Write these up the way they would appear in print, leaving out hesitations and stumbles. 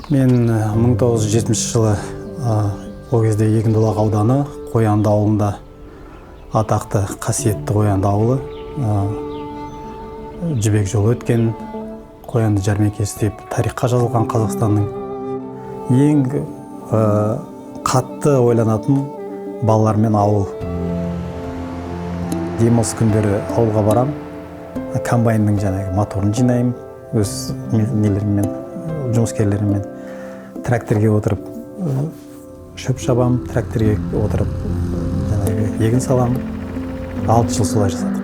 Мен 1970 жылы ол кезде Егіндолақ ауданы Қоянды ауылында атақты қасиетті Қоянды ауылы жібек жолы өткен Қоянды жәрмеңкесі деп тарихқа жазылған Қазақстанның ең қатты ойланатын балалар мен ауыл. Демалыс күндері ауылға барам, комбайнның моторын жинаймын, өз нелеріммен, жұмыскерлеріммен. Тракторге отырып шөп шабам, тракторге отырып егін салам. 6 жыл солай жасадық.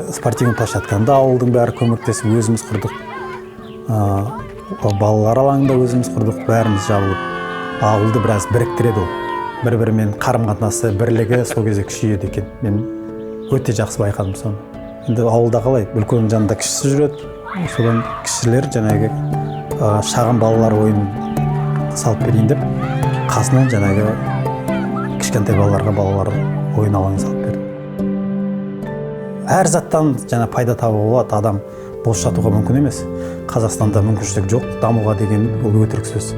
Спортивный площадканда ауылдың бәрі көмектесіп өзіміз құрдық. Балалар алаңында өзіміз құрдық, бәріміз жабылып. Ауылды біраз біріктіреді ол. Бір-бірімен қарым-қатынасы, бірлігі сол кезде күшейеді екен. Мен өте жақсы байқадым соны. Енді ауылда қалай? Үлкеннің жанында кішісі жүреді. Содан кішілер шағын балалар ойын салып берейін деп, қасынан кішкентай балалар ойын алаңын салып берді. Әр заттан пайда табуға болады. Адам бос жатуға мүмкін емес. Қазақстанда мүмкіншілік жоқ, дамуға деген ол өтірік сөз.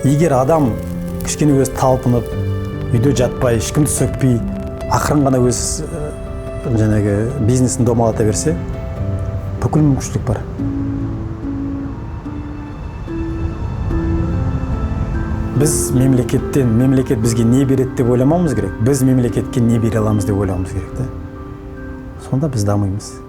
Егер адам кішкене өз талпынып, үйде жатпай, ешкімді сөкпей, ақырын ғана өз бизнесін домалата берсе, бүкіл мүмкіншілік бар. Біз мемлекет бізге не береді деп ойламауымыз керек. Біз мемлекетке не бере аламыз деп ойлауымыз керек. Сонда біз дамимыз.